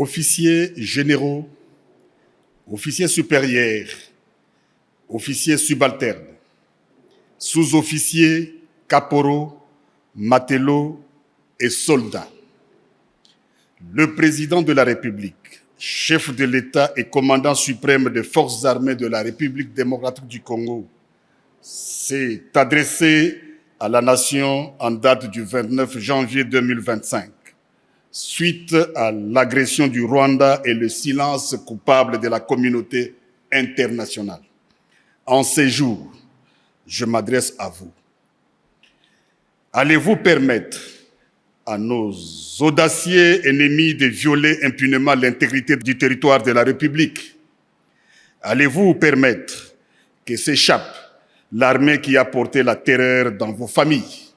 Officiers généraux, officiers supérieurs, officiers subalternes, sous-officiers, caporaux, matelots et soldats. Le président de la République, chef de l'État et commandant suprême des forces armées de la République démocratique du Congo, s'est adressé à la nation en date du 29 janvier 2025, suite à l'agression du Rwanda et le silence coupable de la communauté internationale. En ces jours, je m'adresse à vous. Allez-vous permettre à nos audacieux ennemis de violer impunément l'intégrité du territoire de la République? Allez-vous permettre que s'échappe l'armée qui a porté la terreur dans vos familles?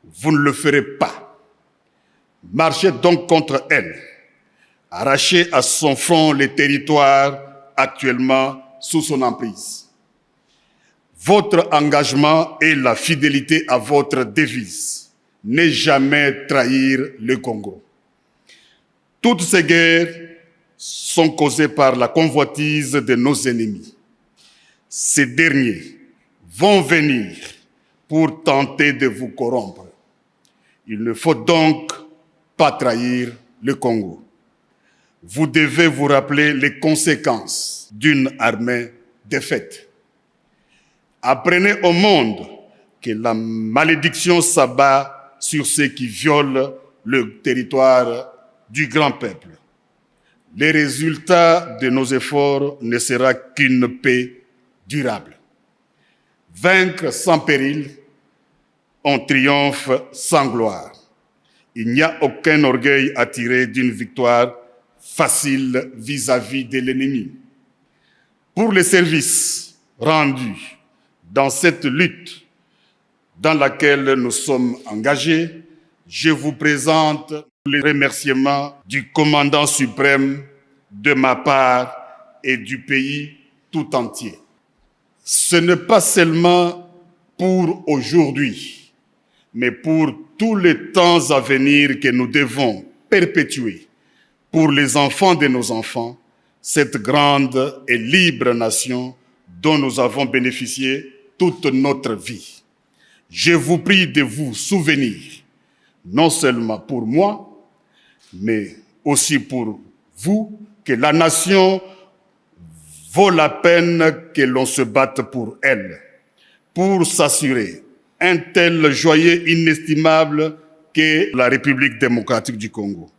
Vous ne le ferez pas. Marchez donc contre elle. Arrachez à son front les territoires actuellement sous son emprise. Votre engagement et la fidélité à votre devise. Ne jamais trahir le Congo. Toutes ces guerres sont causées par la convoitise de nos ennemis. Ces derniers vont venir pour tenter de vous corrompre. Il ne faut donc pas trahir le Congo. Vous devez vous rappeler les conséquences d'une armée défaite. Apprenez au monde que la malédiction s'abat sur ceux qui violent le territoire du grand peuple. Les résultats de nos efforts ne sera qu'une paix durable. Vaincre sans péril, on triomphe sans gloire. Il n'y a aucun orgueil à tirer d'une victoire facile vis-à-vis de l'ennemi. Pour les services rendus dans cette lutte dans laquelle nous sommes engagés, je vous présente les remerciements du commandant suprême de ma part et du pays tout entier. Ce n'est pas seulement pour aujourd'hui, mais pour tous les temps à venir que nous devons perpétuer pour les enfants de nos enfants, cette grande et libre nation dont nous avons bénéficié toute notre vie. Je vous prie de vous souvenir, non seulement pour moi, mais aussi pour vous, que la nation vaut la peine que l'on se batte pour elle, pour s'assurer un tel joyau inestimable qu'est la République démocratique du Congo.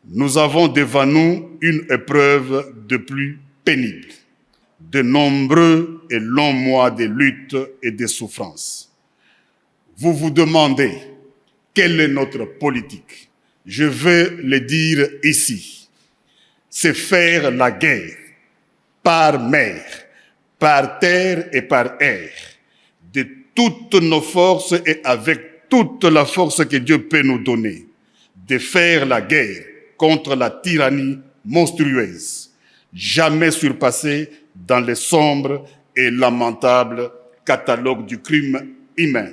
Nous avons devant nous une épreuve de plus pénible, de nombreux et longs mois de lutte et de souffrance. Vous vous demandez quelle est notre politique. Je veux le dire ici. C'est faire la guerre par mer, par terre et par air, de toutes nos forces et avec toute la force que Dieu peut nous donner, de faire la guerre contre la tyrannie monstrueuse, jamais surpassée dans le sombre et lamentable catalogue du crime humain.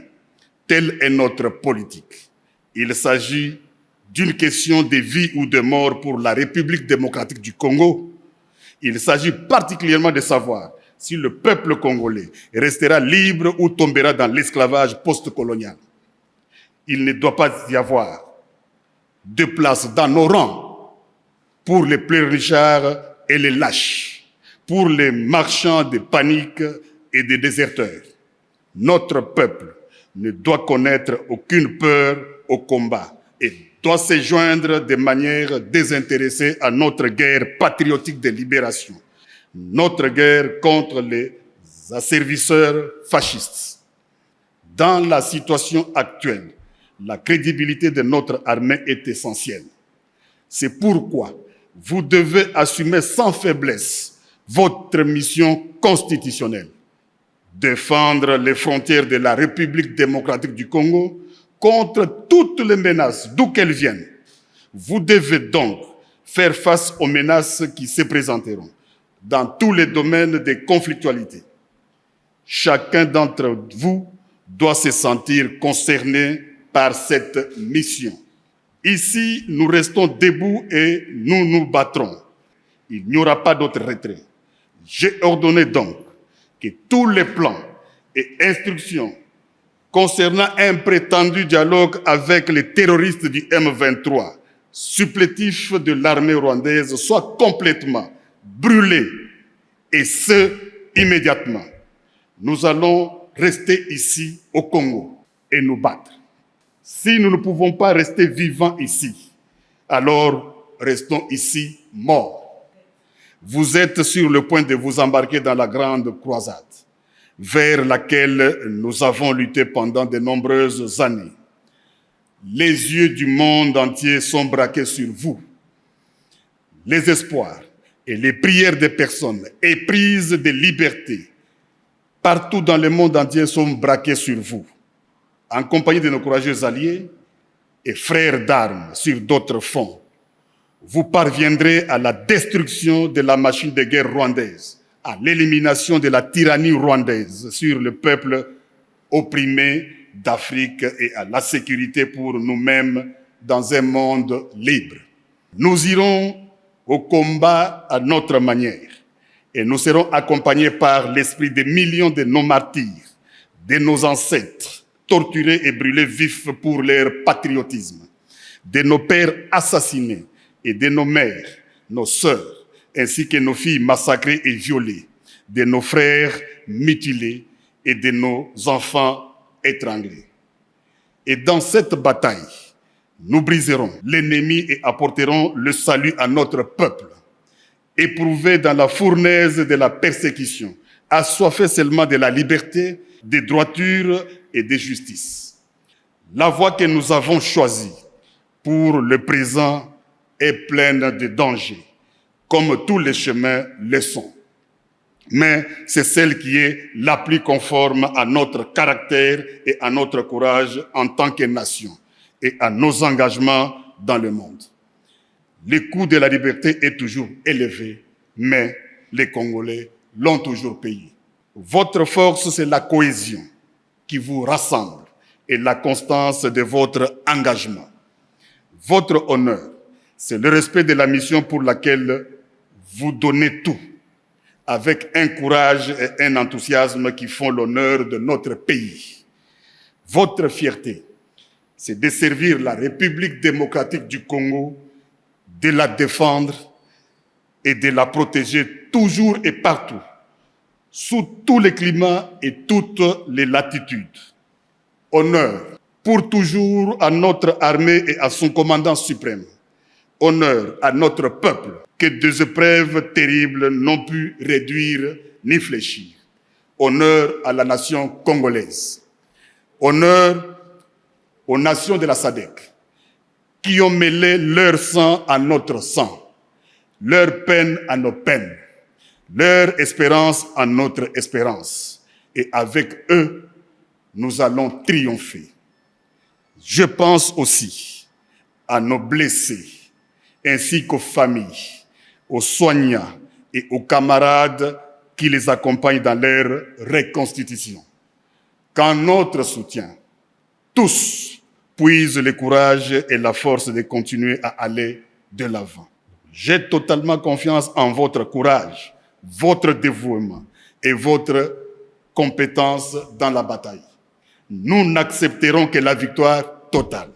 Telle est notre politique. Il s'agit d'une question de vie ou de mort pour la République démocratique du Congo. Il s'agit particulièrement de savoir si le peuple congolais restera libre ou tombera dans l'esclavage post-colonial. Il ne doit pas y avoir de place dans nos rangs pour les pleurnichards et les lâches, pour les marchands de panique et des déserteurs. Notre peuple ne doit connaître aucune peur au combat et doit se joindre de manière désintéressée à notre guerre patriotique de libération, notre guerre contre les asservisseurs fascistes. Dans la situation actuelle, la crédibilité de notre armée est essentielle. C'est pourquoi vous devez assumer sans faiblesse votre mission constitutionnelle. Défendre les frontières de la République démocratique du Congo contre toutes les menaces, d'où qu'elles viennent. Vous devez donc faire face aux menaces qui se présenteront dans tous les domaines de conflictualité. Chacun d'entre vous doit se sentir concerné par cette mission. Ici, nous restons debout et nous nous battrons. Il n'y aura pas d'autre retrait. J'ai ordonné donc que tous les plans et instructions concernant un prétendu dialogue avec les terroristes du M23, supplétifs de l'armée rwandaise, soient complètement brûlés, et ce, immédiatement. Nous allons rester ici au Congo et nous battre. Si nous ne pouvons pas rester vivants ici, alors restons ici morts. Vous êtes sur le point de vous embarquer dans la grande croisade, vers laquelle nous avons lutté pendant de nombreuses années. Les yeux du monde entier sont braqués sur vous. Les espoirs et les prières des personnes éprises de liberté partout dans le monde entier sont braqués sur vous. En compagnie de nos courageux alliés et frères d'armes sur d'autres fronts, vous parviendrez à la destruction de la machine de guerre rwandaise, à l'élimination de la tyrannie rwandaise sur le peuple opprimé d'Afrique et à la sécurité pour nous-mêmes dans un monde libre. Nous irons au combat à notre manière et nous serons accompagnés par l'esprit des millions de nos martyrs, de nos ancêtres, torturés et brûlés vifs pour leur patriotisme, de nos pères assassinés et de nos mères, nos sœurs, ainsi que nos filles massacrées et violées, de nos frères mutilés et de nos enfants étranglés. Et dans cette bataille, nous briserons l'ennemi et apporterons le salut à notre peuple, éprouvé dans la fournaise de la persécution, assoiffé seulement de la liberté, de droiture et de justice. La voie que nous avons choisie pour le présent est pleine de dangers, comme tous les chemins le sont. Mais c'est celle qui est la plus conforme à notre caractère et à notre courage en tant que nation et à nos engagements dans le monde. Le coût de la liberté est toujours élevé, mais les Congolais l'ont toujours payé. Votre force, c'est la cohésion qui vous rassemble et la constance de votre engagement. Votre honneur, c'est le respect de la mission pour laquelle vous donnez tout, avec un courage et un enthousiasme qui font l'honneur de notre pays. Votre fierté, c'est de servir la République démocratique du Congo, de la défendre et de la protéger toujours et partout, sous tous les climats et toutes les latitudes. Honneur pour toujours à notre armée et à son commandant suprême. Honneur à notre peuple que des épreuves terribles n'ont pu réduire ni fléchir. Honneur à la nation congolaise. Honneur aux nations de la SADC qui ont mêlé leur sang à notre sang, leur peine à nos peines, leur espérance à notre espérance. Et avec eux, nous allons triompher. Je pense aussi à nos blessés, ainsi qu'aux familles, aux soignants et aux camarades qui les accompagnent dans leur reconstitution. Qu'en notre soutien, tous puisent le courage et la force de continuer à aller de l'avant. J'ai totalement confiance en votre courage, votre dévouement et votre compétence dans la bataille. Nous n'accepterons que la victoire totale.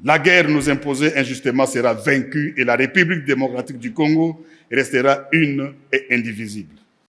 La guerre nous imposée injustement sera vaincue et la République démocratique du Congo restera une et indivisible.